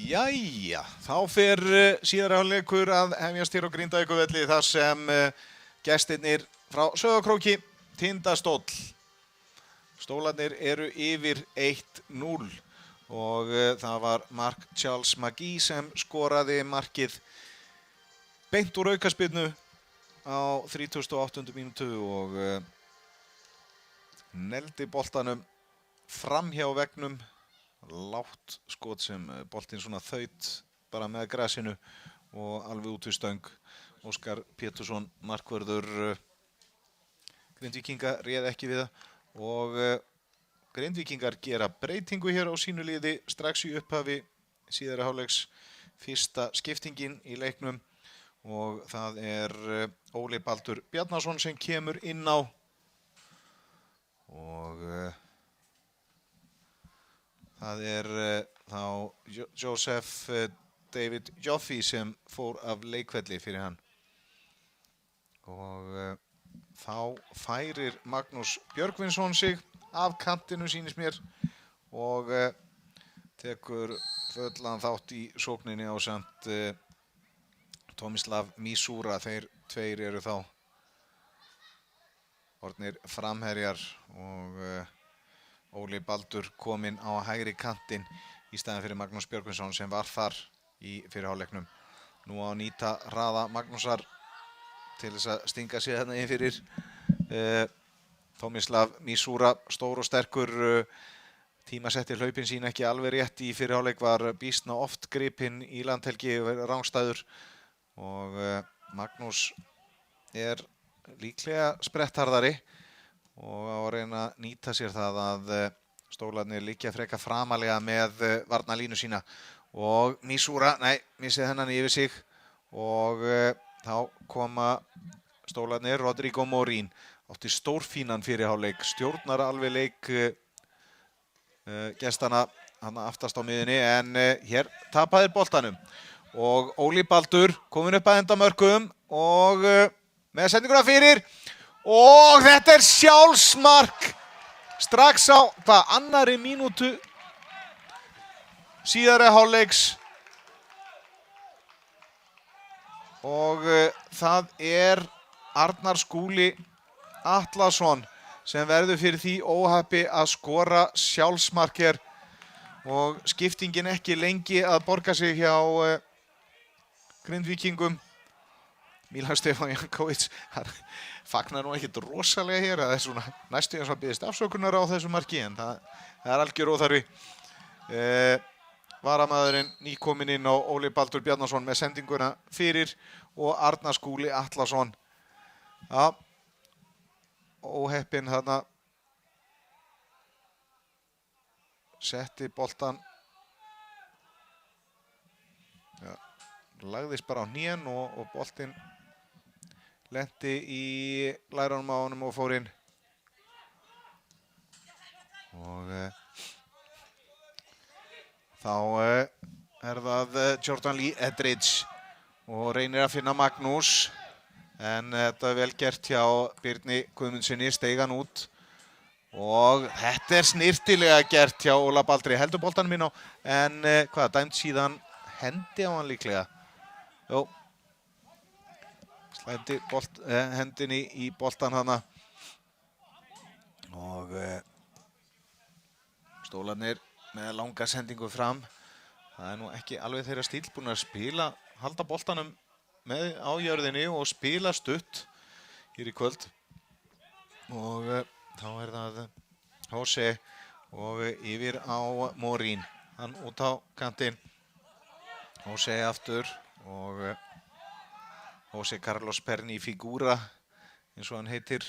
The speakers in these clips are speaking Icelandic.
Jæja, þá fer síðari hálfleikur að hefjast hér á Grindavíkurvelli þar sem gestirnir frá Sauðárkróki, Tindastóll. Stólarnir eru yfir 1-0 og það var Mark Charles McGee sem skoraði markið beint úr aukaspyrnu á 38. mínútu og neldi boltanum framhjá veggnum. Lágt skot sem boltinn svona þaut bara með grasinu og alveg út við stöng. Óskar Pétursson, markvörður Grindvíkinga, réð ekki við það og Grindvíkingar gera breytingu hér á sínu liði strax í upphafi síðari hálfleiks. Fyrsta skiptingin í leiknum og það er Óli Baldur Bjarnason sem kemur inn á og það er þá Joseph David Joffi sem fór af leikvelli fyrir hann. Og þá færir Magnús Björgvinsson sig af kantinu sýnist mér og tekur fullan þátt í sókninni ásamt Tomislav Misura. Þeir tveir eru þá orðnir framherjar og Óli Baldur kominn á hægri kantinn í staðinn fyrir Magnús Björgvinsson sem var þar í fyrirhálfleiknum. Nú á að nýta hraða Magnúsar til þess að stinga sig þarna inn fyrir Tomislav Misura, stór og sterkur, tímasetti hlaupin sín ekki alveg rétt í fyrirhálfleik, var býsna oft gripinn í landhelgi rangstæður og Magnús er líklega sprettharðari og á að reyna að nýta sér það að stólarnir liggja frekar framalega með varnarlínu sína og Misura, missið hennan yfir sig og þá koma stólarnir. Rodrigo Morín átti stórfínan fyrirhálfleik, stjórnar alveg leik gestana hann aftast á miðunni en hér tapaði boltanum og Óli Baldur kominn upp að endamörkum og með sendinguna fyrir og þetta er sjálfsmark strax á annarri mínútu síðari hálfleiks og það er Arnar Skúli Atlason sem verður fyrir því óhappi að skora sjálfsmark hér og skiptingin ekki lengi að borga sig hjá Grindvíkingum. Milan Stefán Jankovic fagnar nú ekkert rosalega hér, það er svona næstu eins og að biðjast afsökunar á þessu marki en það er algjör óþarfi. Varamaðurinn nýkominn inn á Óli Baldur Bjarnason með sendinguna fyrir og Arnar Skúli Atlason. Já, óheppinn þarna. Setti boltan. Já, lagðist bara á hnén og boltinn lenti í lærunum á honum og fór inn. Og þá er það Jordan Lee Edridge og reynir að finna Magnús en þetta er vel gert hjá Birni Guðmundsssyni, steig hann út og þetta er snirtilega gert hjá Óla Baldri. Heldur boltanum inn á en dæmt síðan hendi á hann líklega. Jó, slæmdi hendinni í boltan hana og stólarnir með langa sendingu fram. Það er nú ekki alveg þeirra stíl, búin að spila, halda boltanum með á jörðinni og spila stutt hér í kvöld. Og þá er það Jose og yfir á Morín, hann út á kantinn. Jose aftur og Jose Carlos Perni Figura eins og hann heitir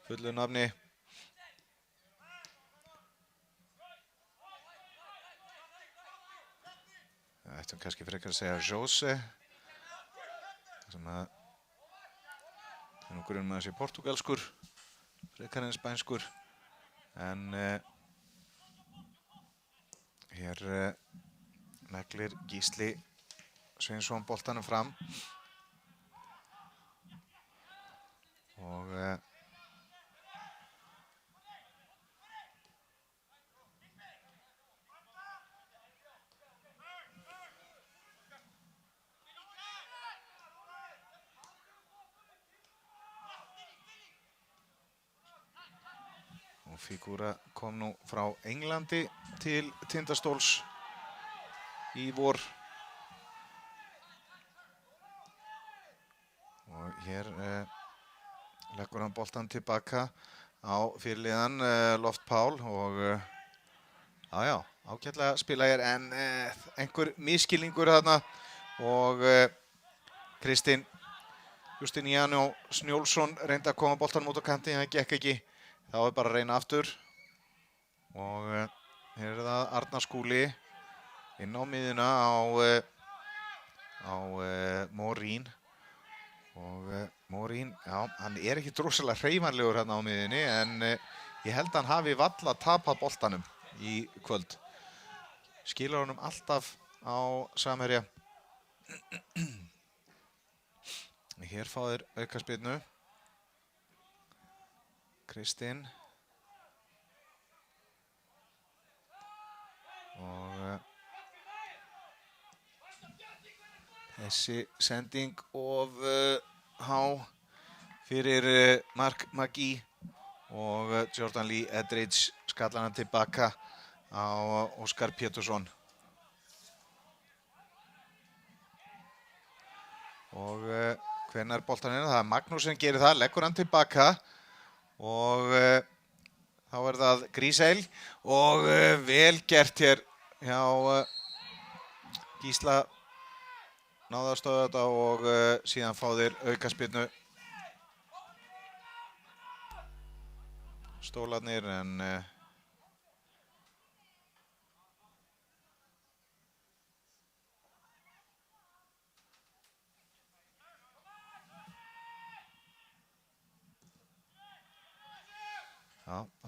fullu nafni. Það ættum kannski frekar að segja Jose sem að það er nú grunn með að sé portugalskur frekar en spænskur en hér neglir Gísli Sveinsson boltanum fram og Fígúra kom nú frá Englandi til Tindastóls í vor. Og hér leggur hann boltan tilbaka á fyrirliðan Loft Pál og ágætlega spila hér en einhver misskilningur þarna og Kristinn Justiniano Snjólfsson reyndi að koma boltanum út á kanti en það gekk ekki. Þá bara að reyna aftur og hér það Arnar Skúli inn á miðjuna á Morín og Morín, hann ekki drosalega hreyfanlegur hérna á miðjunni en ég held að hann hafi valla tapað boltanum í kvöld. Skilar honum alltaf á samherja. Hér fá þeir aukaspyrnu. Kristinn. Og þessi sending of há fyrir Mark McGee og Jordan Lee Edridge skallar hann tilbaka á Óskar Pétursson. Og hvenær boltan það er Magnús sem gerir það, leggur hann tilbaka og þá það Gríseil og vel gert hér hjá Gísla náði að stöðva þetta og síðan fá þeir aukaspyrnu stólarnir en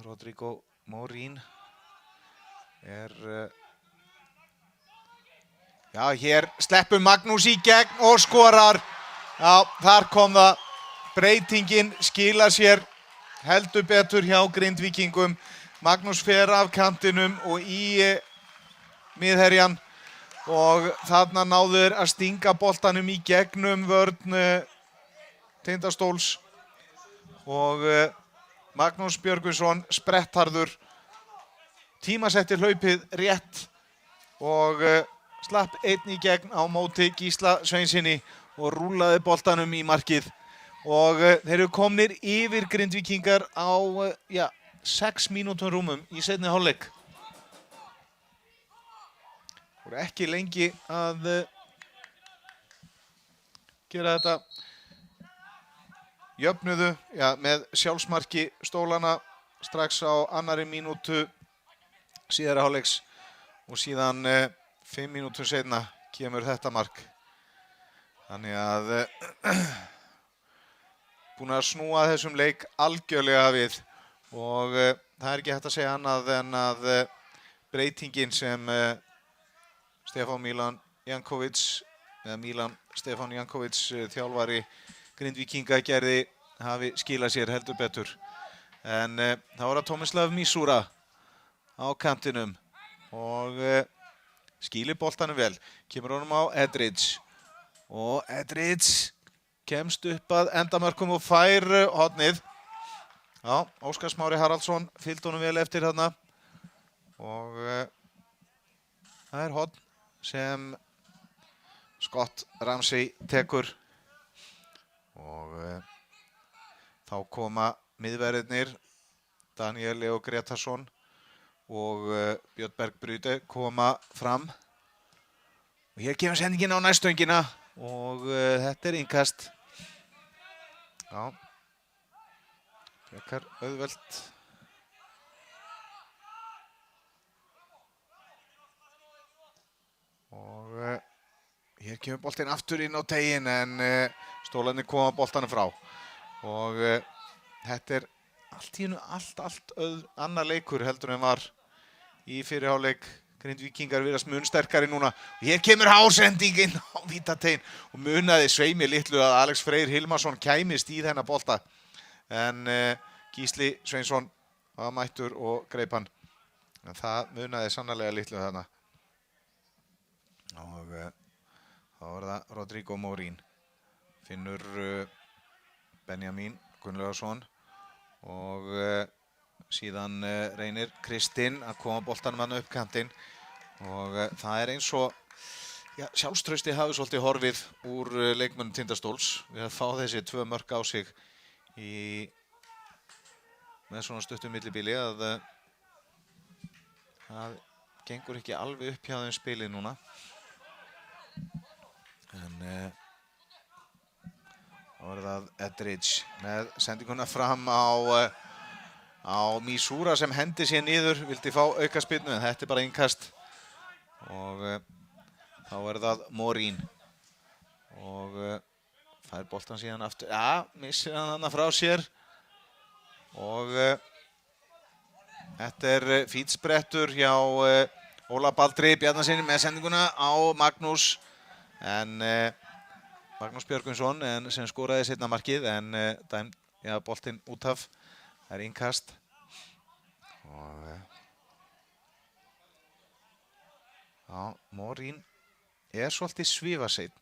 Rodrigo Morín hér sleppur Magnús í gegn og skorar. Þar kom það. Breytingin skilar sér heldur betur hjá Grindvíkingum. Magnús fer af kantinum og í miðherjan og þarna náðu þeir að stinga boltanum í gegnum vörn Tindastóls og Magnús Björgvinsson sprettharður tímasetti hlaupið rétt og slapp einn í gegn á móti Gísla Sveinsinni og rúllaði boltanum í markið og þeir eru komnir yfir Grindvíkingar á 6 mínútum rúmum í seinni hálfleik. Voru ekki lengi að gera þetta. Jöfnuðu með sjálfsmarki stólana strax á annarri mínútu síðari hálfleiks og síðan 5 mínútur seinna kemur þetta mark. Þannig að búin að snúa þessum leik algjörlega við og það ekki hægt að segja annað en að breytingin sem Stefán Milan Jankovic eða Milan Stefán Jankovic þjálfari Grindvíkinga gerði hafi skilað sér heldur betur. En þá það Tomislav Misura á kantinum og skýlir boltanum vel. Kemur honum á Edridge og Edridge kemst upp að endamörkum og fær hornið. Óskar Smári Haraldsson fylgdi honum vel eftir þarna og það horn sem Scott Ramsey tekur. Og þá koma miðverðirnir Daniel Leo Gretarsson og Björn Berg Bryde koma fram. Og hér kemur sendingin á næstöngina og þetta innkast. Frekar auðvelt. Og hér kemur boltinn aftur inn á teiginn en stólarnir koma boltanum frá. Og þetta allt í einu allt annar leikur heldur en var í fyrri hálfleik. Grindvíkingar virðast mun sterkari núna. Og hér kemur hásendingin á vítateiginn og munaði sveimi litlu að Alex Freyr Hilmarsson kæmist í þennan bolta. En Gísli Sveinsson var mættur og greip hann. En það munaði sannarlega litlu þarna. Og þá það Rodrigo Morín. Finnur Benjamin Gunnlaugsson og síðan reynir Kristinn að koma boltanum hann upp kantinn og það eins og sjálfstrausti hafi svolítið horfið úr leikmönnum Tindastóls við að fá þessi 2 mörk á sig með svona stuttum millibili að það gengur ekki alveg upp hjá þeim spilið núna. En þá það Edridge með sendinguna fram á Missoura sem hendi sér niður, vildi fá aukaspyrnu en þetta bara innkast og þá það Morín og fær boltan síðan aftur, missir hann þarna frá sér og þetta fínn sprettur hjá Óla Baldri Bjarnasyni með sendinguna á Magnús en Magnús Björgvinsson sem skoraði seinna markið en boltinn út af. Það innkast og Morín svolítið svifaseinn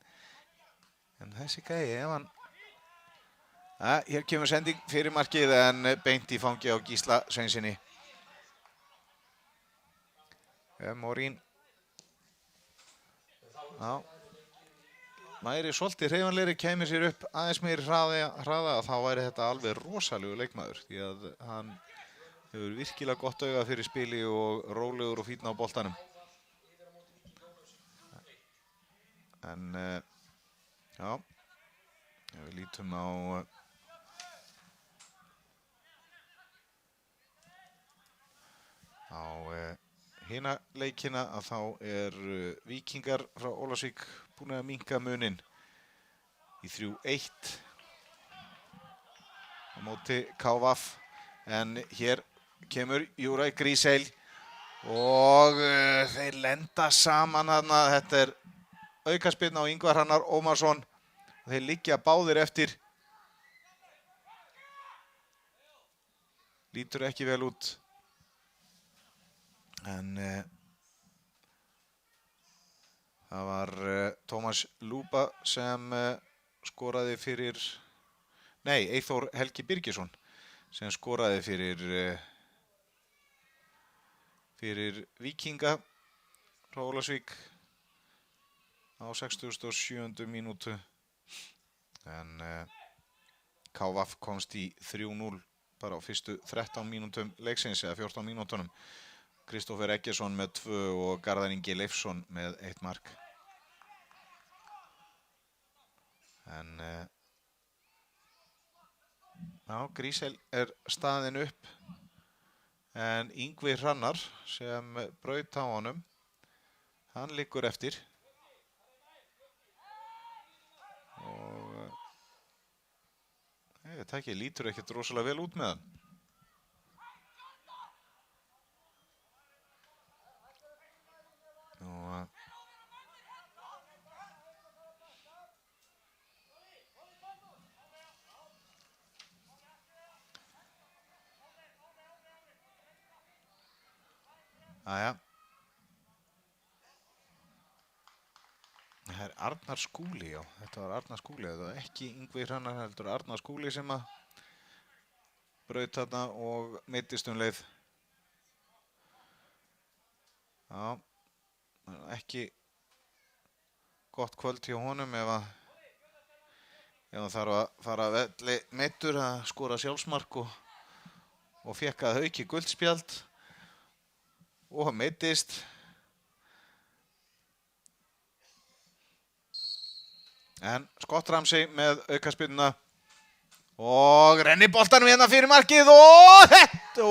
en þessi gæi ef hann hér kemur sending fyrir markið en beint í fangi á Gísla Sveinsinni. Morín væri svolítið hreyfanlegri, kæmi sér upp aðeins meiri hraða þá væri þetta alveg rosalegu leikmaður því að hann hefur virkilega gott auga fyrir spili og rólegur og fínn á boltanum. En við lítum á hina leikina að þá Víkingar frá Ólafsvík búin að minnka muninn í 3-1 á móti KVF en hér kemur Júrai Gríseil og þeir lenda saman þarna, þetta aukaspyrna á Ingvar Hrannar Ómarsson og þeir liggja báðir eftir, lítur ekki vel út. En það var Tómas Lúba sem skoraði fyrir, Eyþór Helgi Birgisson sem skoraði fyrir Víkinga frá Ólafsvík á 67. mínútu. En KVF komst í 3-0 bara á fyrstu 13 mínútum leiksins eða 14 mínútunum. Kristófer Eggerson með 2 og Garðar Ingi Leifsson með 1 mark. En Gríseil staðinn upp en Ingvi Hrannar sem braut á honum, hann liggur eftir og ég tæki lítur ekkert rosalega vel út með hann. Það Arnar Skúli, já, þetta var Arnar Skúli, þetta var ekki Ingvi Hrannar heldur, Arnar Skúli sem að braut þarna og meiddist leið. Já, ekki gott kvöld hjá honum ef hann þarf að fara að velli meiddur að skora sjálfsmark og fékk að auki guldspjald og meiddist. En Scott Ramsey með aukaspyrnuna og rennir boltanum hérna fyrir markið og þetta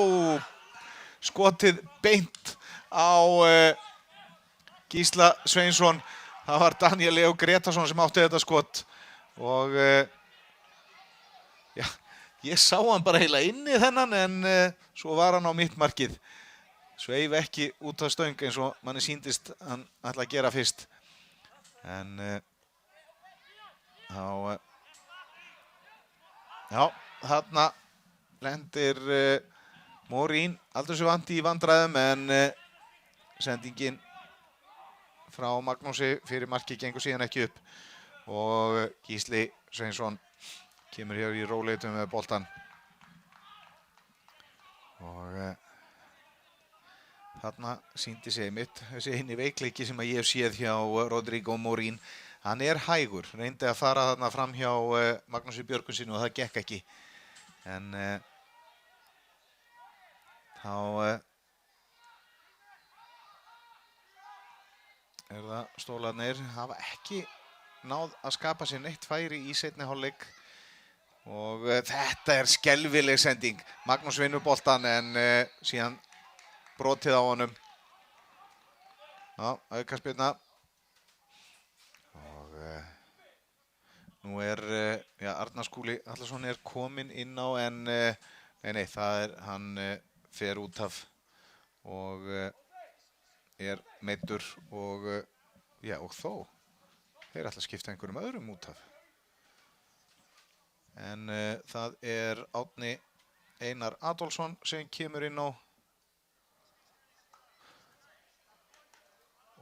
skotið beint á Gísla Sveinsson. Það var Daniel Leo Gretarsson sem átti þetta skot og ég sá hann bara heila inni þennan en svo var hann á mitt markið. Sveif ekki út af stöng eins og manni sýndist hann ætla að gera fyrst. En þarna lendir Morín aldrei svo vandi í vandræðum en sendingin frá Magnúsi fyrir markið gengur síðan ekki upp og Gísli Sveinsson kemur hér í róleitum með boltan og þarna sýndi sig mitt þessi eini veikleiki sem að ég hef séð hjá Rodrigo Morín. Hann hægur, reyndi að fara þarna fram hjá Magnúsi Björgvinssyni og það gekk ekki. En þá það Stólarnir hafa ekki náð að skapa sér neitt færi í seinni hálfleik. Og þetta skelfileg sending. Magnús vinnur boltan en síðan brotið á honum. Já, aukaspyrna. Og nú Arnar Skúli Atlason kominn inn á en nei, hann fer út af og meiddur og og þó þeir ætla að skipta einhverjum öðrum út af. En það Árni Einar Adolfsson sem kemur inn á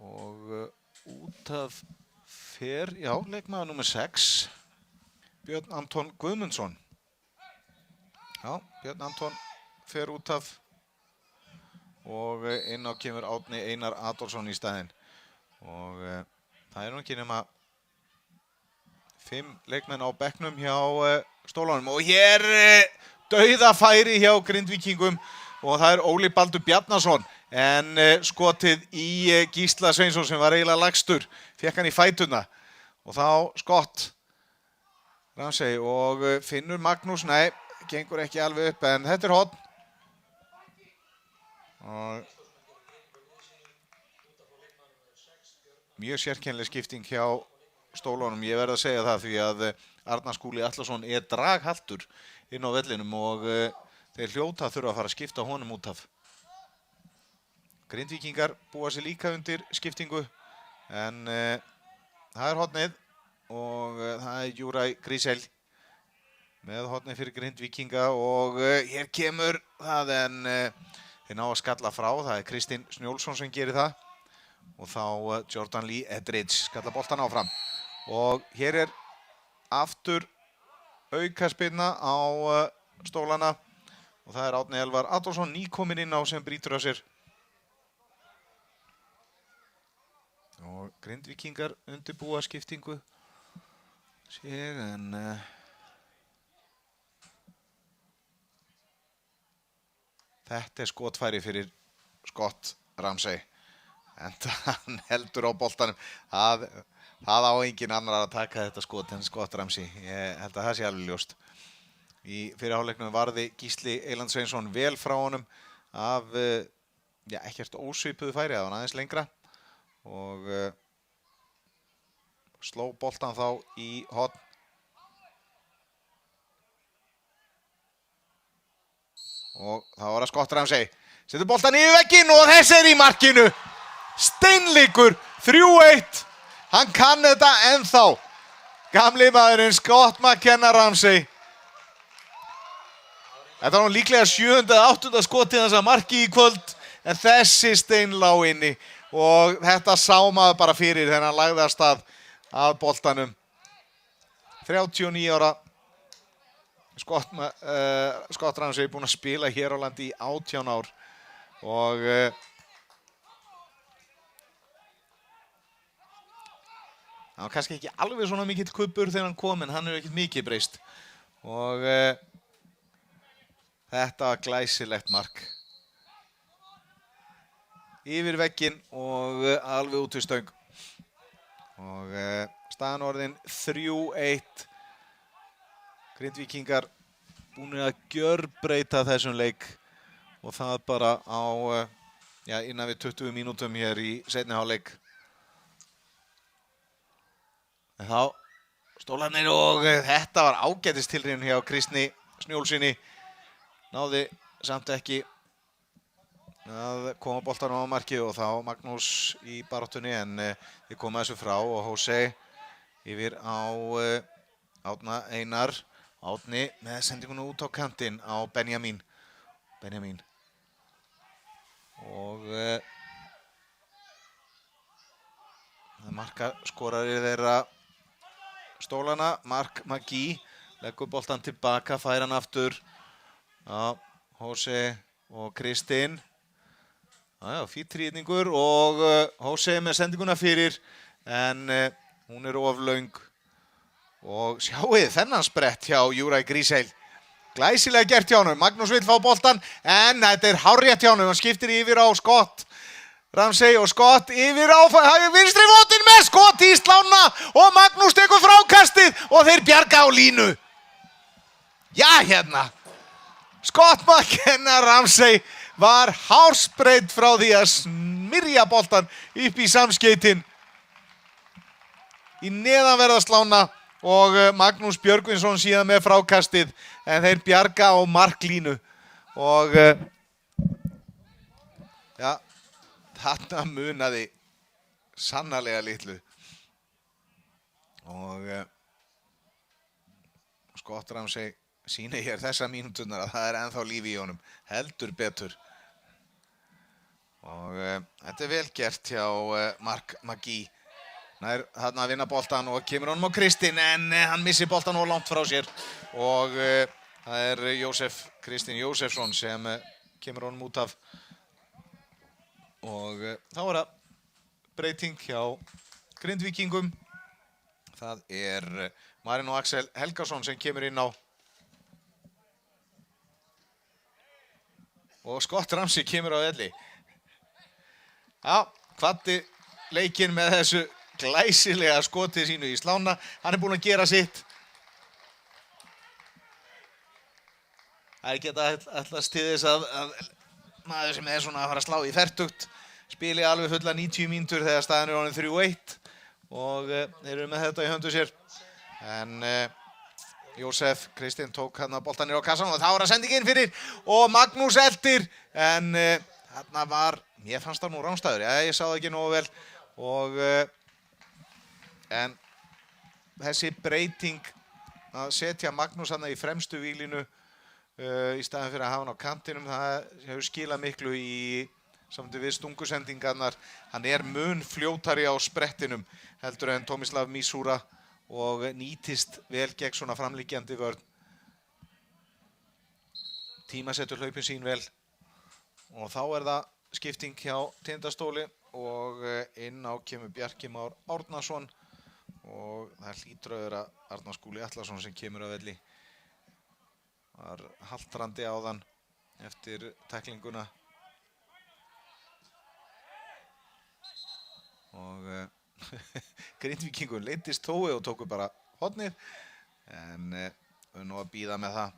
og út af fer, leikmaður númer 6, Björn Anton Guðmundsson. Já, Björn Anton fer út af og inn á kemur Árni Einar Adolfsson í staðinn. Og það nú ekki nema 5 leikmenn á bekknum hjá Stólanum og hér dauðafæri hjá Grindvíkingum og það Óli Baldur Bjarnason en skotið í Gísla Sveinsson sem var eiginlega lagstur, fékk hann í fætuna og þá skott Ramsey og Finnur Magnús, nei, gengur ekki alveg upp en þetta horn og mjög sérkennileg skipting hjá Stólunum. Ég verð að segja það því að Arnar Skúli Atlason draghaltur inn á vellinum og þeir hljóta þurfa að fara að skipta honum út af. Grindvíkingar búa sig líka undir skiptingu en það hornið og það Júrai Grísel með hornið fyrir Grindvíkinga og hér kemur það en þeir ná að skalla frá, það Kristinn Snjólfsson sem gerir það og þá Jordan Lee Edridge skalla boltan áfram og hér aftur aukaspyrna á Stólana og það Árni Elvar Adolfsson nýkominn inn á sem brýtur á sér og Grindvíkingar undirbúa skiptingu sig en þetta skotfæri fyrir Scott Ramsey en hann heldur á boltanum það á engin annar að taka þetta skot en Scott Ramsey. Ég held að það sé alveg ljóst. Í fyrri hálfleiknum varði Gísli Eyland Sveinsson vel frá honum af ekkert ósvipuðu færi, það var aðeins lengra og sló boltan þá í horn. Og þá var það Scott Ramsey. Setur boltan í vegginn og þessi í markinu. Steinleikur 3-1. Hann kann þetta ennþá. Gamli maðurinn Scott McKenna Ramsey. Þetta var líklega 7. eða 8. skotið þessa marki í kvöld en þessi stein lá inni og þetta sá maður bara fyrir þegar hann lagði af stað að boltanum. 39 ára Scott Ramsey búinn að spila hér á landi í 18 ár og hann var kannski ekki alveg svona mikill kubbur þegar hann kom en hann hefur ekkert mikið breyst og þetta var glæsilegt mark. Yfir vegginn og alveg út við stöng og staðan orðin 3-1. Grindvíkingar búnir að gjörbreyta þessum leik og það bara á innan við 20 mínútum hér í seinni hálfleik. En þá Stólarnir og þetta var ágætistilraun hjá Kristni Snjólfssyni. Náði samt ekki að koma boltanum á markið og þá Magnús í baráttunni en þið koma þessu frá og Jose yfir á Árna Einar. Árni með sendingunum út á kantinn á Benjamin. Og markaskorari þeirra Stólana, Mark McGee, leggur boltan tilbaka, fær hann aftur. Já, Jose og Kristinn. Fínn þrýðningur og Jose með sendinguna fyrir en hún of löng. Og sjáið þennan sprett hjá Juraj Grisel. Glæsilega gert hjá honum. Magnús vill fá boltan en þetta hárrétt hjá honum. Hann skiptir yfir á Scott Ramsey og Scott yfir á vinstri fótinn með skot í slána og Magnús tekur frákastið og þeir bjarga á línu. Já, hérna. Scott McKenna Ramsey var hársbreidd frá því að smyrja boltan upp í samskeytin í neðanverða slána og Magnús Björgvinsson síðan með frákastið en þeir bjarga á marklínu og ja, þarna munaði sannarlega litlu og Scott Ramsey sýnir hér þessa mínúturnar að það ennþá líf í honum, heldur betur og þetta vel gert hjá Mark McGee. Nær þarna að vinna boltan og kemur honum á Kristinn en hann missir boltan og langt frá sér og það Kristinn Jósefsson sem kemur honum út af og þá það breyting hjá Grindvíkingum. Það Marino Axel Helgason sem kemur inn á og Scott Ramsey kemur á velli. Já, kvaddi leikinn með þessu glæsilega skoti sínu í slána. Hann búinn að gera sitt. Það ekki að ætlast til þess að maður sem svona að fara að slá í fertugt spili alveg fulla 90 mínútur þegar staðan orðin 3-1 og þeir eru með þetta í höndu sér. En Jósef Kristinn tók hann að boltan á kassan og þá að sendingin fyrir og Magnús eldir en þarna mér fannst það nú rangstæður, ég sá það ekki nógu vel og en þessi breyting að setja Magnús hann í fremstu víglínu í staðinn fyrir að hafa hann á kantinum, það hefur skilað miklu í samtíð við stungusendingarnar. Hann mun fljótari á sprettinum heldur en Tomislav Misura og nýtist vel gegn svona framliggjandi vörn. Tímasetur hlaupin sín vel og þá það skipting hjá Tindastóli og inn á kemur Bjarki Már Árnason og það hlýtur að vera Arnar Skúli Atlason sem kemur á velli. Var haltrandi áðan eftir tæklinguna og Grindvíkingur leiddist tói og tóku bara hornið en við nú að bíða með það.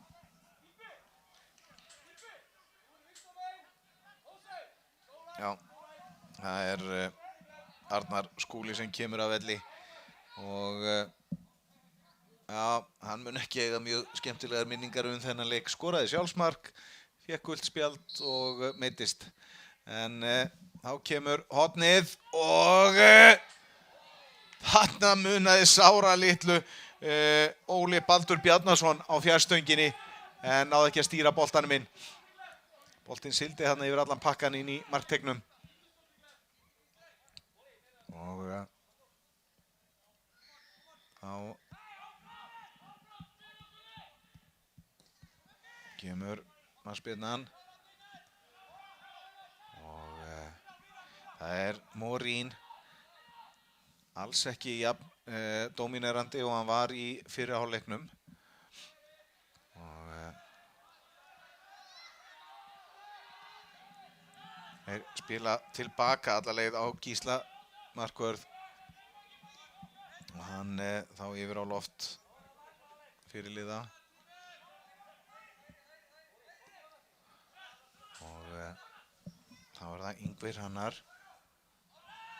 Já, það Arnar Skúli sem kemur af velli og já, hann mun ekki eiga mjög skemmtilegar minningar þennan leik. Skoraði sjálfsmark, fékk gult spjald og meiddist. En þá kemur hornið og þarna munaði sára litlu Óli Baldur Bjarnason á fjærstönginni en náði ekki að stýra boltanum inn. Boltinn sigldi þarna yfir allan pakkan inn í marktegnum. Og þá kemur markspyrnan og það Morín alls ekki jafn dóminerandi og hann var í fyrri hálfleiknum. Þeir spila tilbaka alla leið á Gísla markvörð og hann þá yfir á loft fyrirliða og þá það Ingvar Hannar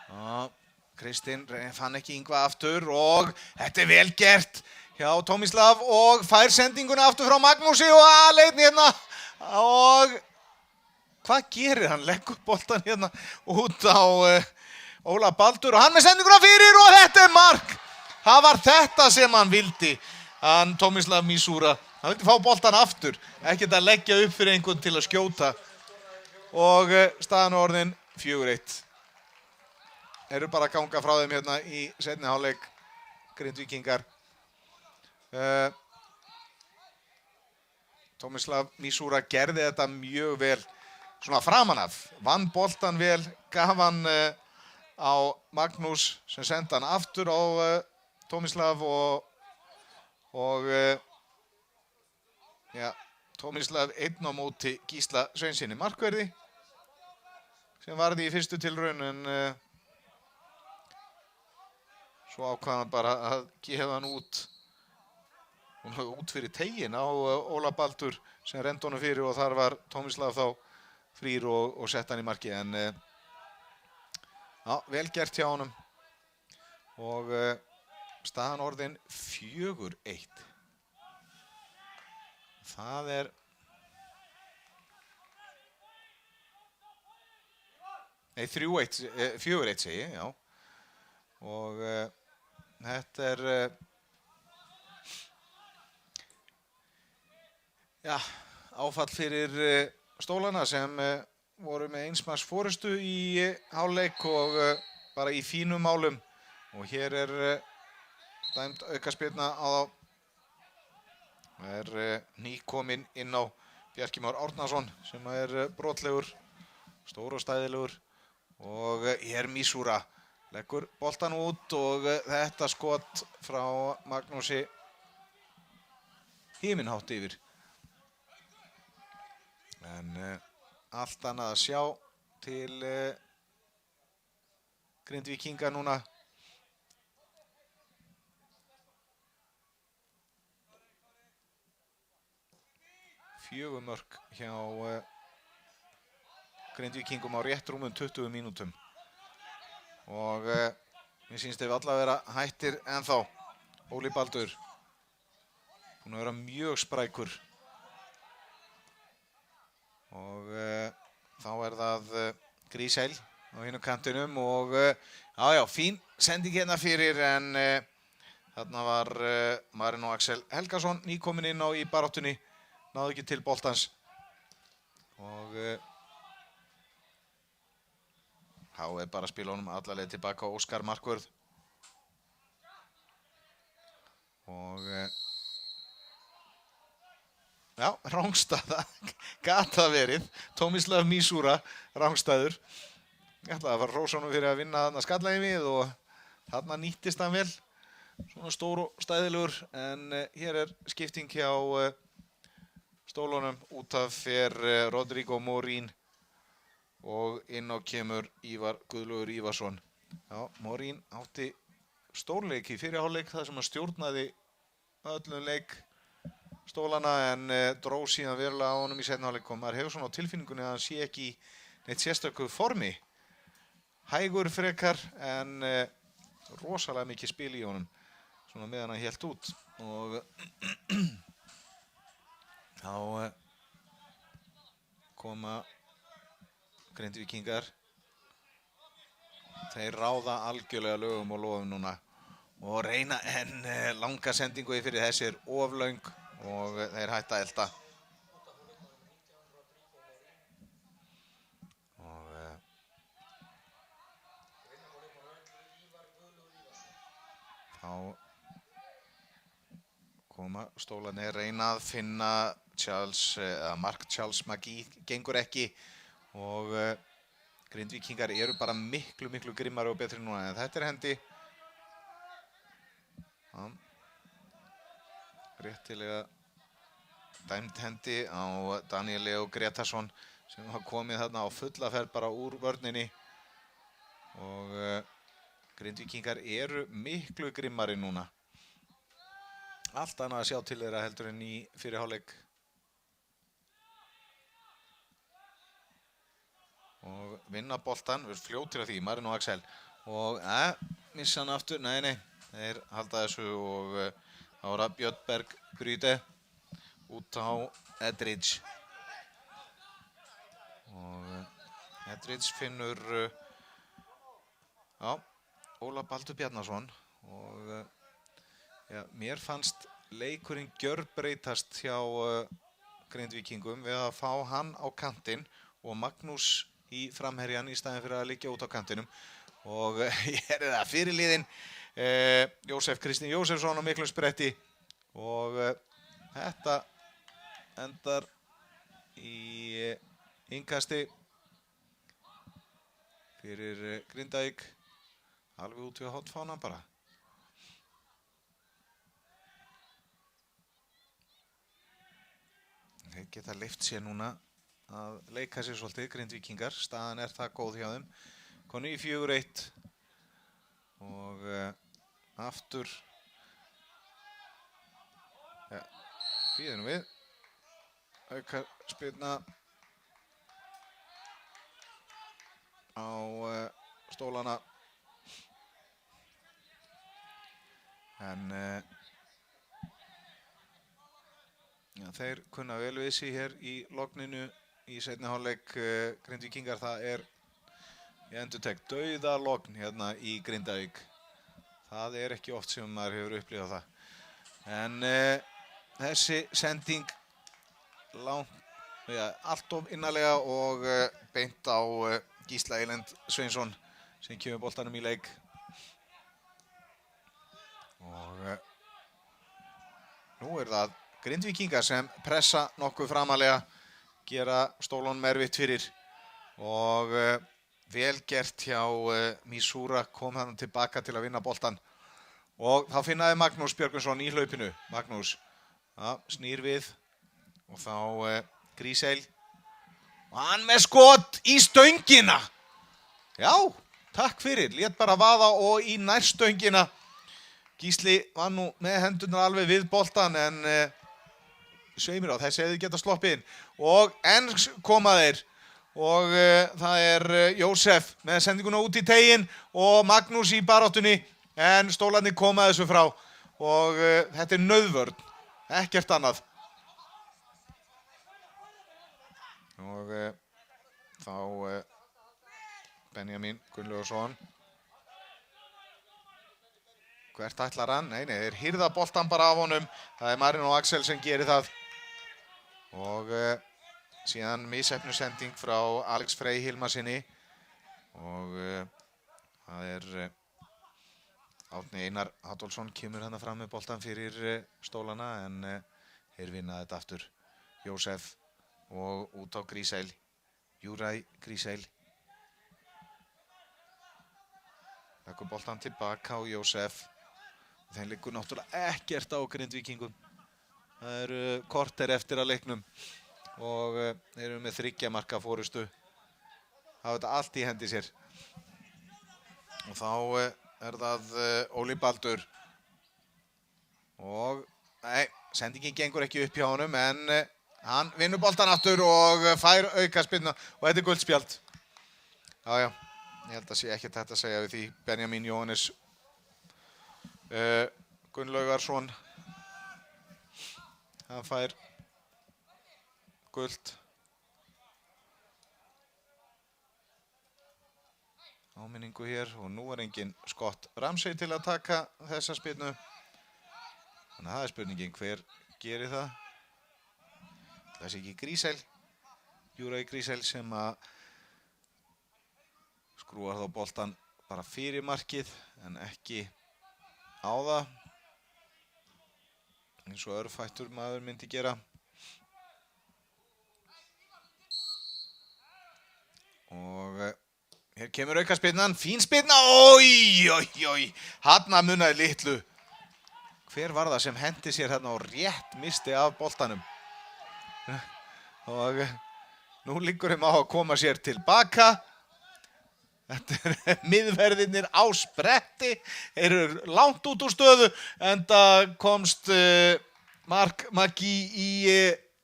og Kristinn fann ekki Ingva aftur og þetta vel gert hjá Tomislav og fær sendinguna aftur frá Magnúsi og aðleitni hérna og hvað gerir hann? Leggur boltan hérna út á Óla Baldur og hann með sendinguna fyrir og þetta mark. Það var þetta sem hann vildi, hann Tomislav Misura. Hann vildi fá boltan aftur, ekkert að leggja upp fyrir einhvern til að skjóta og staðan orðin 4-1. Eru bara að ganga frá þeim hérna í seinni hálfleik Grindvíkingar. Tomislav Misura gerði þetta mjög vel svona framan af, vann boltan vel, gaf hann á Magnús sem sendi hann aftur á Tomislav og ja, Tomislav einn á móti Gísla Sveinsinni markverði sem varði í fyrstu tilraun en svo ákvað hann bara að gefa hann út fyrir tegin á Óla Baldur sem rendi honum fyrir og þar var Tomislav þá frýr og sett hann í marki en já, vel gert hjá honum og staðan orðin 4-1. Það er nei 3-1, 4-1 segi ég, já. Og þetta er já, áfall fyrir stólana sem voru með einsmanns forystu í hálfleik og bara í fínum málum og hér er dæmd aukaspyrna á þá. Það er nýkominn inn á Bjarki Már Árnason sem er brotlegur, stór og stæðilegur og hér Misura leggur boltan út og þetta skot frá Magnúsi himinhátt yfir. En allt annað að sjá til Grindvíkinga núna. Fjögur mörk hjá Grindvíkingum á rétt rúmum 20 mínútum. Og mér sýnst þeir alla vera hættir ennþá. Óli Baldur búinn að vera mjög sprækur. Og þá er það Grísel á hinum kantinum og já, fín sending hérna fyrir en þarna var Marino Axel Helgason nýkominn inn á í baráttunni, náði ekki til boltans og þá er bara að spila honum alla leið tilbaka á Óskar markvörð og já, rangstaða gat það verið. Tomislav Misura, rangstæður. Ég ætlaði að fara hrósunum fyrir að vinna þarna skallægið og þarna nýttist hann vel. Svona stór og stæðilegur en hér er skipting hjá stólunum. Út af fer Rodrigo Morín og inn á kemur Ívar Guðlaugur Ívarsson. Já, Morín átti stórleik í fyrri hálfleik þar sem hann stjórnaði öllum leik stólana en dró síðan verulega á honum í seinni hálfleik og maður hefur svona á tilfinningunni að hann sé ekki í neitt sérstöku formi. Hægur frekar en rosalega mikið spil í honum svona meðan hann hélt út og þá koma Grindvíkingar. Þeir ráða algjörlega lögum og lofum núna og reyna en langa sendingu fyrir þessi er oflöng og þeir hætta að elta. Og þá koma stólarnir reyna að finna Mark Charles Magee gengur ekki og Grindvíkingar eru bara miklu grimmari og betri núna en þetta er hendi. Réttilega dæmd hendi á Daniel Leo Gretarsson sem var komið þarna á fulla ferð bara úr vörninni og Grindvíkingar eru miklu grimmari núna. Allt annað að sjá til þeirra heldur en í fyrri hálfleik. Og vinna boltan, við fljótir að því, Marino Axel og missa hann aftur, nei, þeir halda þessu og þá er það Björn Berg Gryte út á Edridge og Edridge finnur Óla Baldur Bjarnason og mér fannst leikurinn gjörbreytast hjá Grindvíkingum við að fá hann á kantinn og Magnús í framherjan í staðinn fyrir að liggja út á kantinum og hér er það fyrirliðinn Jósef Kristinn Jósefsson á miklum spretti og þetta endar í innkasti fyrir Grindavík, alveg út við hornfána bara. Þeir geta leyft sér núna að leika sér svolítið, Grindvíkingar, staðan það góð hjá þeim. Konu í 4-1 og aftur, bíðum við, auka spyrna á stólana, en þeir kunna vel við sig hér í logninu í seinni hálfleik. Grindvíkingar, það ég endurtek, dauðalogn hérna í Grindavík. Það ekki oft sem maður hefur upplifað það. En þessi sending allt of innarlega og beint á Gísla Eyland Sveinsson sem kemur boltanum í leik. Og nú það Grindvíkingar sem pressa nokkuð framalega, gera stólunum erfitt fyrir og vel gert hjá Missoura, kom hann tilbaka til að vinna boltan og þá finnaði Magnús Björgvinsson í hlaupinu. Magnús snýr við og þá Gríseil og hann með skot í stöngina. Já, takk fyrir, lét bara vaða og í nærstöngina. Gísli var nú með hendurnar alveg við boltan en sveimir á, þessi hefði getað sloppið inn og enn koma þeir og það Jósef með sendinguna út í teginn og Magnús í baráttunni en stólarnir koma þessu frá og þetta nauðvörn, ekkert annað. Og þá Benjamin Gunnlaugsson. Hvert ætlar hann? Nei, þeir hirða boltan bara af honum. Það Marino Axel sem gerir það. Og síðan misheppnuð sending frá Alex Frey Hilmarsinni og það Árni Einar Adolfsson kemur hann fram með boltan fyrir stólana en þeir vinna þetta aftur. Jósef og út á Gríseil, Júrai Gríseil. Leggur boltan tilbaka á Jósef. Þeim liggur náttúrulega ekkert á Grindvíkingum. Það korter eftir að leiknum og þeir með 3 marka fórustu. Það þetta allt í hendi sér. Og þá það Óli Baldur. Og sendingin gengur ekki upp hjá honum en hann vinnur boltan aftur og fær aukaspyrnu og þetta guldspjald. Já, ég held að sé ekkert hægt að segja við því. Benjamin Jóhannes Gunnlaugarsson. Hann fær gult. Áminningu hér og nú engin Scott Ramsey til að taka þessa spyrnu. Þannig að það spurningin, hver gerir það? Það ekki Gríseil, Júrai Gríseil sem að skrúar þá boltan bara fyrir markið en ekki á það. Eins og örfættur maður myndi gera. Og hér kemur aukaspyrnan, fín spyrna, oj, þarna munaði litlu. Hver var það sem hendi sér hérna og rétt misti af boltanum? Og nú liggur á að koma sér tilbaka. Þetta miðverðirnir á spretti, langt út úr stöðu, enda komst Mark Maggi í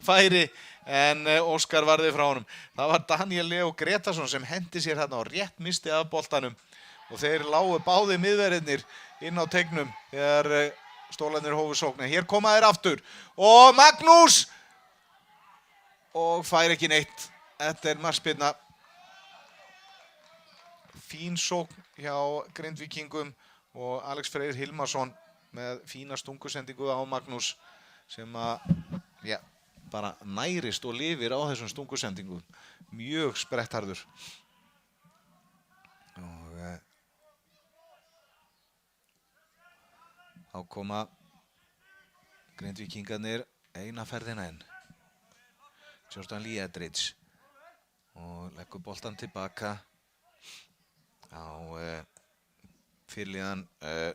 færi en Óskar varði frá honum. Það var Daniel Leo Gretarsson sem hendi sér þarna og rétt misti af boltanum og þeir lágu báði miðverðirnir inn á teignum þegar stólarnir hófu sókn. Hér koma þeir aftur og Magnús og fær ekki neitt. Þetta markspyrna. Fín sókn hjá Grindvíkingum og Alex Freyr Hilmarsson með fína stungusendingu á Magnús sem bara nærist og lifir á þessum stungusendingum. Mjög sprettharður. Og þá koma Grindvíkingarnir eina ferðina enn. Jordan Lee Edridge. og leggur boltan tilbaka á fyrirliðan,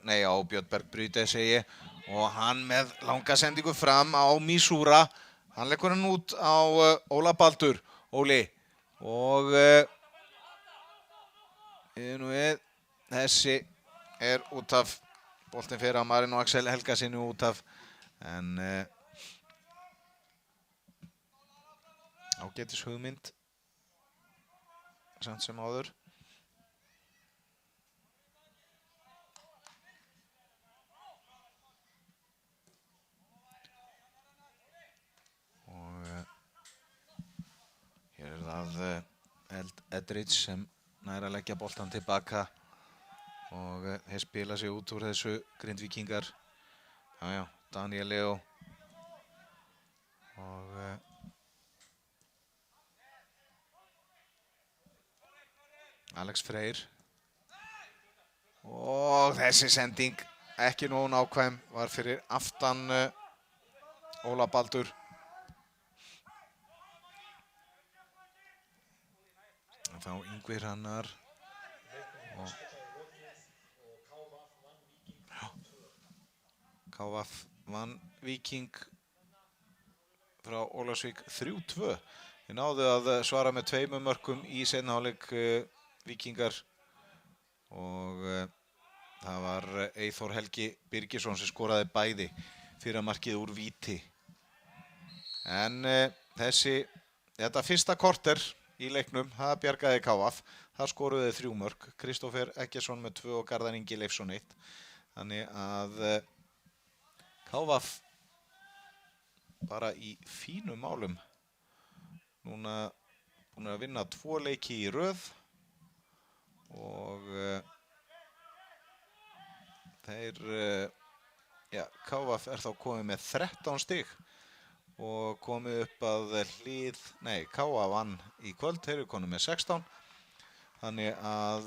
nei á Björn Berg Bryde segi ég, og hann með langa sendingu fram á Missoura, hann leggur hann út á Óla Baldur, Óli, og þessi út af, boltin fer á Marino Axel Helgasyni út af, en ágætis hugmynd samt sem áður. Og hér það Edridge sem nær að leggja boltan tilbaka og þeir spila sig út úr þessu Grindvíkingar. Já, Daniel Leo og Alex Freyr, og þessi sending ekki nógu nákvæm, var fyrir aftan Óla Baldur. Þá Yngvi Hrannar og KVF vann Víking frá Ólafsvík 3-2. Þeir náðu að svara með 2 mörkum í seinni hálfleik Víkingar og það var Eyþór Helgi Birgisson sem skoraði bæði fyrir markið úr víti. En þetta fyrsta korter í leiknum, það bjargaði KVF. Það skoruði 3 mörk, Kristófer Eggertsson með 2 og Garðar Ingi Leifsson 1. Þannig að KVF bara í fínum málum. Núna búin að vinna 2 leiki í röð og KVF þá komið með 13 stig og komið upp að hlið, KA vann í kvöld, þeir eru konum með 16. Þannig að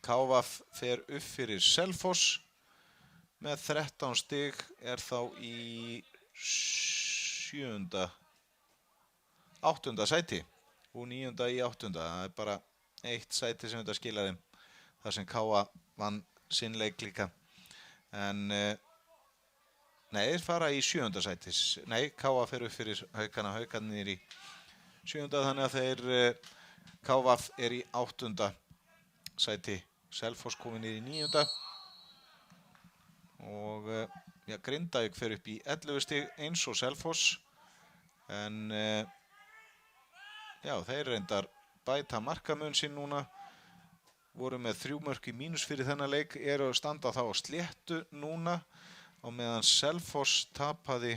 KVF fer upp fyrir Selfoss með 13 stig, þá í 8. sæti og 9. í 8. Það er bara 1 sæti sem þetta skilar þeim, þar sem KA vann sinn leik líka. En þeir fara í 7. sæti. KA fer upp fyrir Haukana, Haukarnir í 7. þannig að þeir KVF er í 8. sæti, Selfoss komið niður í 9. Og Grindavík fer upp í 11 stig eins og Selfoss, en þeir reyndar bæta markamun sinn núna, voru með 3 mörk í mínus fyrir þennan leik, eru að standa þá á sléttu núna, á meðan Selfoss tapaði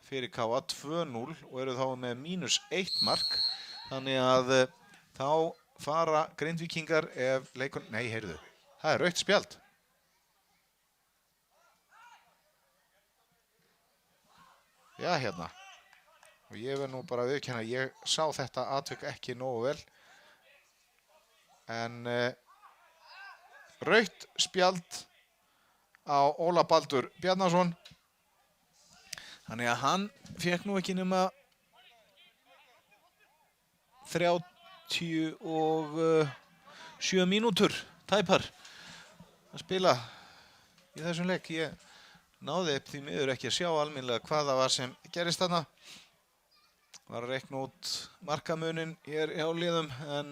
fyrir KA 2-0 og eru þá með mínus 1 mark. Þannig að þá fara Grindvíkingar ef leikun... Nei, heyrðu, það er rautt spjald. Já, hérna. Og ég verð nú bara að viðurkenna, ég sá þetta atvik ekki nógu vel. En rautt spjald á Óla Baldur Bjarnason. Þannig að hann fékk nú ekki nema 37 mínútur tæpar að spila í þessum leik. Ég náði því miður ekki að sjá almennilega hvað það var sem gerist þarna. Var að reikna út markamunin hér hjá liðum, en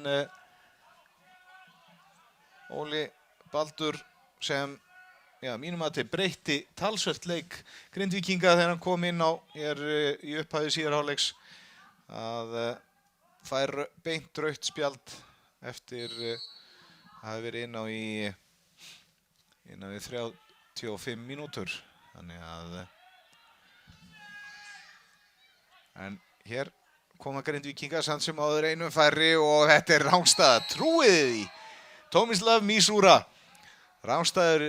Óli Baldur sem mínum að til breytti talsvert leik Grindvíkinga þegar hann kom inn á hér í upphafi síðari hálfleiks, að fær beint rautt spjald eftir að hafa verið inn á í 35 mínútur. Þannig að en hér koma Grindvíkinga samt sem áður einum færri og þetta er rangstaða, trúið því. Tomislav Missoura, rangstaður.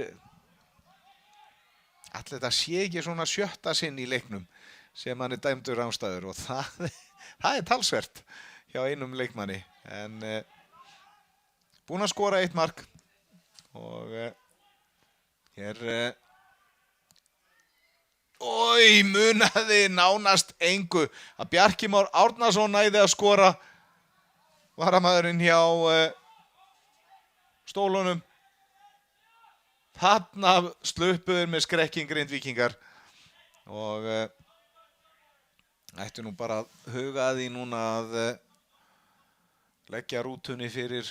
Allir þetta sé ekki svona 7. sinn í leiknum sem hann er dæmdur rangstaður, og það er talsvert hjá einum leikmanni. En búinn að skora 1 mark og hér Ói, munaði nánast engu að Bjarki Már Árnason næði að skora. Varamaðurinn hjá Stólunum. Þarna sluppuður með skrekking Grindvíkingar og ættu nú bara að huga að því núna að leggja rútunni fyrir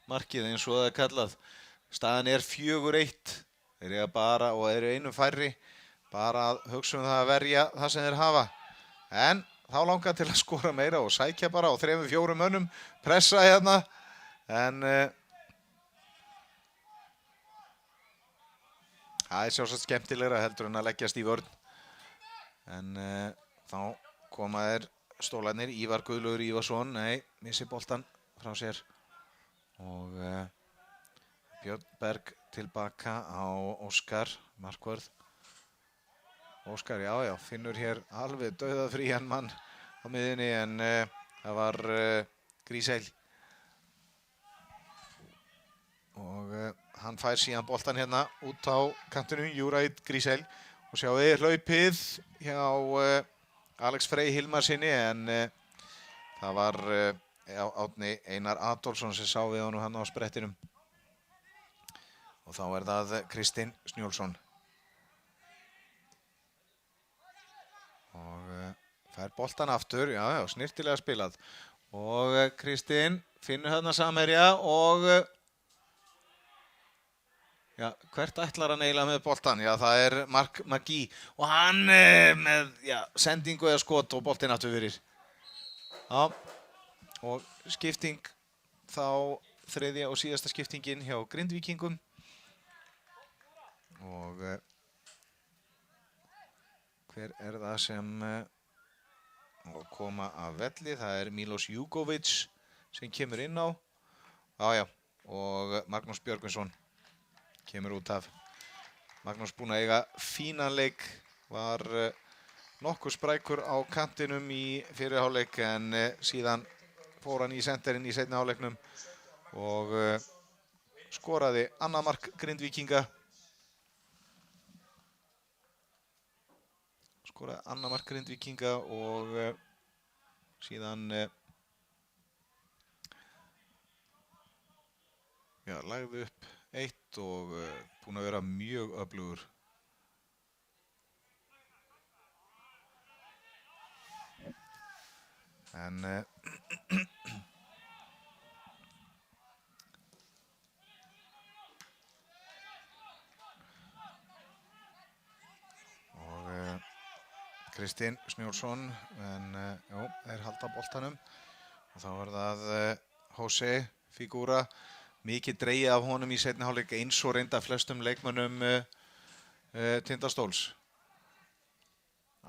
markið eins og það er kallað. Staðan er 4-1. Þeir eiga bara og eru einu færri. Bara að hugsa það að verja það sem þeir hafa. En þá langar til að skora meira og sækja bara á 3-4 mönnum. Pressa hérna. En það er sjálfsagt skemmtilegra heldur en að leggjast í vörn. En þá koma þeir Stólarnir. Ívar Guðlaugur Ívarsson. Nei, missi boltan frá sér. Og Björn Berg tilbaka á Óskar, markvörð. Óskar, já, finnur hér alveg dauðafrían mann á miðjunni en það var Gríseil. Og hann fær síðan boltan hérna út á kantinu, Júræd Gríseil. Og sjáum við hlaupið hjá Alex Frey Hilmarsinni en það var Árni Einar Adolfsson sem sá við honum hann á sprettinum. Og þá er það Kristinn Snjólfsson. Og fær boltan aftur, já, snirtilega spilað. Og Kristinn finnur hérna samherja og já, hvert ætlar hann eiginlega með boltan? Já, það er Mark McGee og hann með, sendingu eða skot og boltinn aftur fyrir. Já, og skipting þá þriðja og síðasta skiptingin hjá Grindvíkingum. Og hver er það sem koma af velli? Það er Milos Jugovic sem kemur inn á. Já, og Magnús Björgvinsson kemur út af. Magnús búinn að eiga fínan leik, var nokkuð sprækur á kantinum í fyrri hálfleik en síðan fór hann í senterinn í seinni hálfleiknum og skoraði annað mark Grindvíkinga. Skoraði annað mark Grindvíkinga og síðan lagði upp eitt og búinn að vera mjög öflugur. En Kristinn Snjólfsson þeir halda boltanum og þá er það Jose Figura, mikið dregið af honum í seinni hálfleik eins og reynda flestum leikmönnum Tindastóls.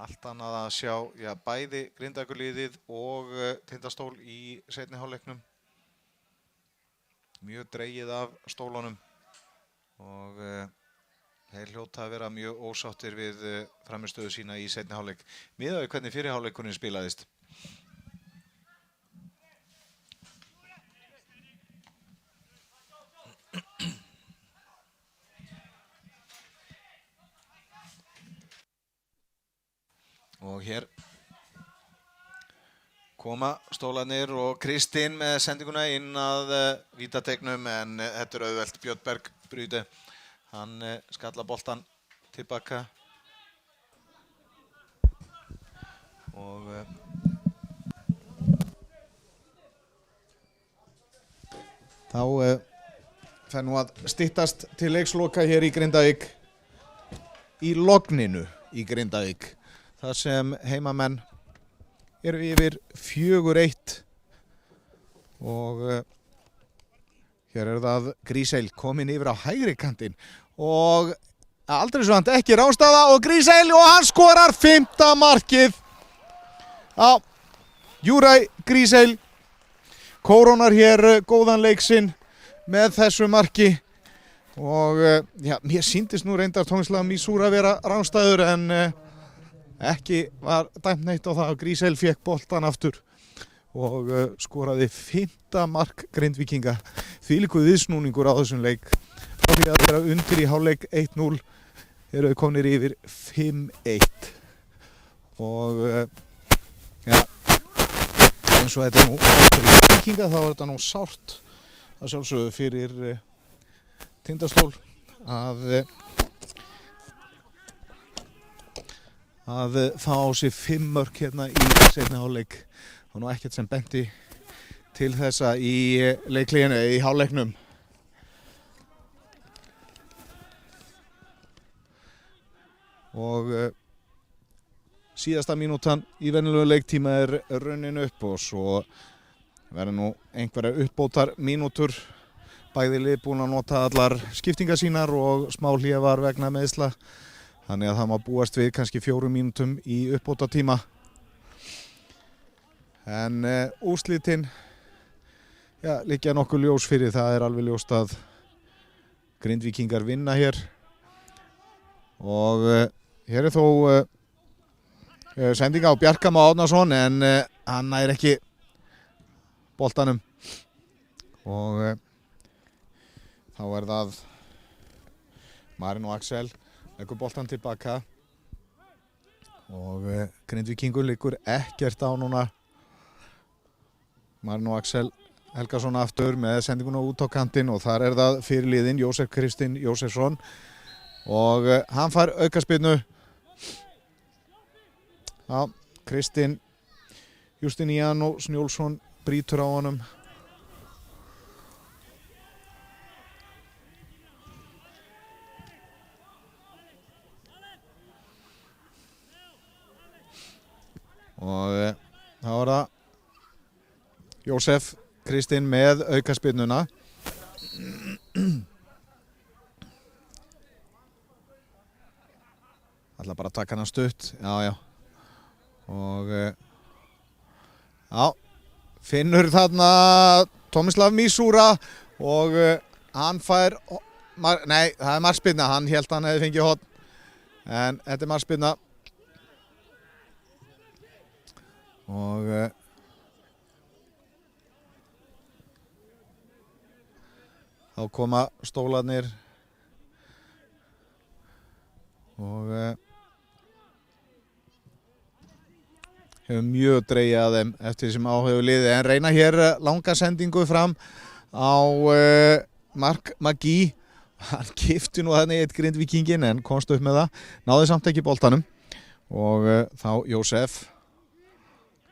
Allt annað að sjá, bæði Grindavíkurliðið og Tindastól í seinni hálfleiknum. Mjög dregið af stólunum og þeir hljóta að vera mjög ósáttir við frammistöðu sína í seinni hálfleik. Miðað við hvernig fyrri hálfleikurinn spilaðist. Og hér koma Stólarnir og Kristinn með sendinguna inn að vítategnum en þetta er auðvelt. Björn Berg brýti. Hann skalla boltan tilbaka og þá fer nú að styttast til leiksloka hér í Grindavík, í logninu í Grindavík, þar sem heimamenn eru yfir 4-1 og hér er það Gríseil kominn yfir á hægri kantinn og aldrei svo hann ekki ráðstafa og Gríseil og hann skorar 5. markið. Júræd Gríseil kórónar hér góðan leik sinn með þessu marki og mér sýndist nú reyndar tónlislega Mísúra að vera ráðstæður en ekki var dæmt neitt á það að Gríseil fékk boltan aftur og skoraði 5. mark Grindvíkinga. Þvílíkur viðsnúningur á þessum leik. Frá því að vera undir í hálfleik 1-0 eru þau komnir yfir 5-1 og ja, eins og þetta nú Víkinga þá þetta nú sárt að sjálfsögðu fyrir Tindastól að fá á sig 5 mörk hérna í seinni hálfleik og nú ekkert sem benti til þessa í leikliðinu í hálfleiknum. Og síðasta mínútan í venjulegu leiktíma runnin upp og svo verður nú einhverja uppbótar mínútur. Bæði lið búin að nota allar skiptingar sínar og smá hlé var vegna meiðsla. Þannig að það má búast við kannski 4 mínútum í uppbóta tíma. En úrslitin liggja nokkuð ljós fyrir. Það alveg ljóst að Grindvíkingar vinna hér. Og hér þó sending á Bjarka Má Árnason en hann nær ekki boltanum. Og þá það Marin og Axel. Leggur boltan tilbaka og Grindvíkingur liggur ekkert á núna. Marin og Axel Helgason aftur með sendinguna út á kantinn og þar það fyrirliðinn Jósef Kristinn Jósefsson og hann fær aukaspyrnu. Já, Kristinn Justiniano Snjólfsson brýtur á honum. Og þá það Jósef Kristinn með aukaspyrnuna. Ætla bara að taka hann stutt. Já. Og já, finnur þarna Tomislav Misúra og hann fær nei, það markspyrna. Hann hélt hann hefði fengið horn. En þetta markspyrna. Og þá koma stólarnir og hefur mjög dregið að þeim eftir því sem á hefur liðið en reyna hér langa sendingu fram á Mark Magí. Hann kipti nú þannig eitt Grindvíkingin en komst upp með það, náði samt ekki boltanum og þá Jósef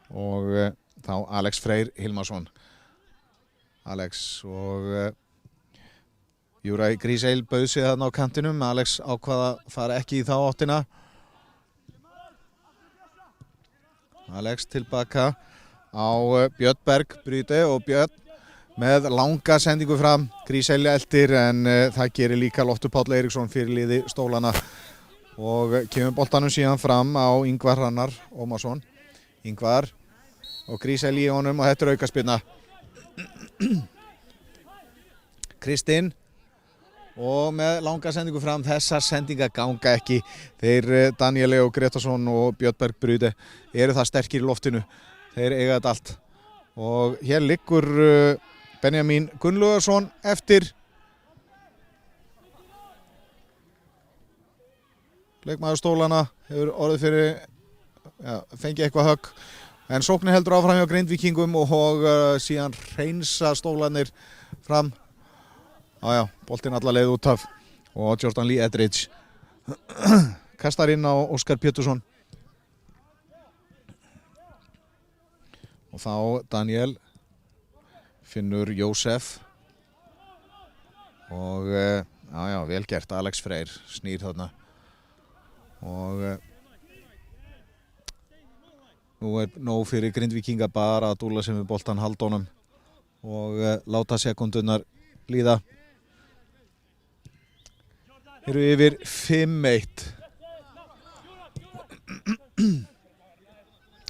og þá Alex Freyr Hilmarsson. Alex og Júrai Gríseil bauð sig þarna á kantinum. Alex ákvaða að fara ekki í þá áttina. Alex tilbaka á Björn Berg Bryte og Björn með langa sendingu fram. Gríseil eltir en það gerir líka Loftur Páll Eiríksson fyrir liði stólana og kemur boltanum síðan fram á Ingvar Hrannar Ómarsson. Ingvar og Gríseil í honum og þetta aukaspyrna. Kristinn og með langa sendingu fram. Þessar sendingar ganga ekki. Þeir Daniel Leo Gretarsson og Björn Berg Bryde eru það sterkir í loftinu. Þeir eiga þetta allt. Og hér liggur Benjamin Gunnlaugarsson eftir. Leikmaður stólana hefur orðið fyrir fengið eitthvað högg. En sóknin heldur áfram hjá Grindvíkingum og síðan hreinsa stólanir fram. Boltinn alla leið út af og Jordan Lee Edridge kastar inn á Óskar Pétursson. Og þá Daniel finnur Jósef og vel gert. Alex Freyr snýr þarna og nú nóg fyrir Grindvíkinga bara að dúlla sem við boltan haldónum og láta sekundunar líða. Eru yfir 5-1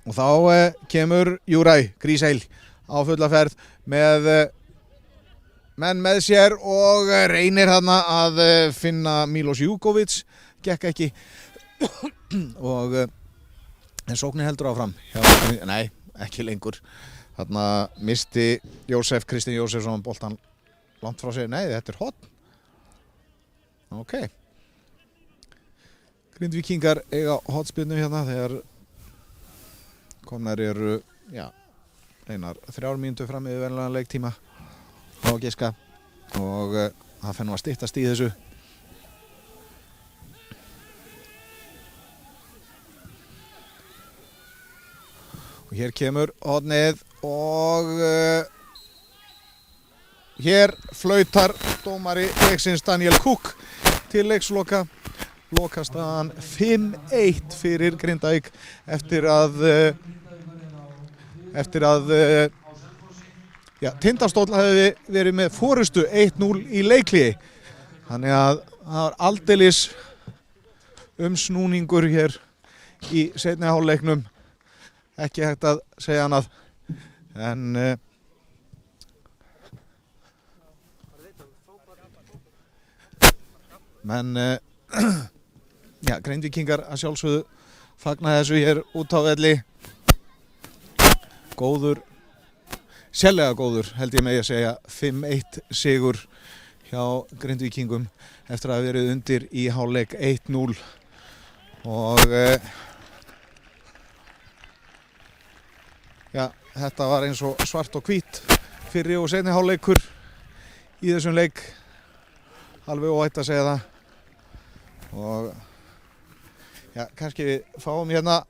og þá kemur Júrai Gríseil á fulla ferð með menn með sér og reynir þarna að finna Milos Júkovic, gekk ekki og en sóknin heldur áfram. Nei, ekki lengur. Þarna misti Jósef Kristinn Jósefsson boltan langt frá sér. Nei, þetta horn. Ok. Grindvíkingar eiga hotspinnu hérna þegar komnar eru, einar 3 mínútur fram yfir venjulegan leiktíma á giska og það fer nú að styttast í þessu. Og hér kemur hornið og hér flautar dómari leiksins Daniel Cook til leiksloka. Lokastaðan 5-1 fyrir Grindavík eftir að Tindastóll hefði verið með forystu 1-0 í leikhléi. Þannig að það var aldeilis umsnúningur hér í seinni hálfleiknum. Ekki hægt að segja annað. En Grindvíkingar að sjálfsögðu fagna þessu hér út á velli. Góður, sérlega góður held ég megi að segja, 5-1 sigur hjá Grindvíkingum eftir að hafa verið undir í hálfleik 1-0 og þetta var eins og svart og hvít fyrri og seinni hálfleikur í þessum leik, alveg óhætt að segja það. Og kannski við fáum hérna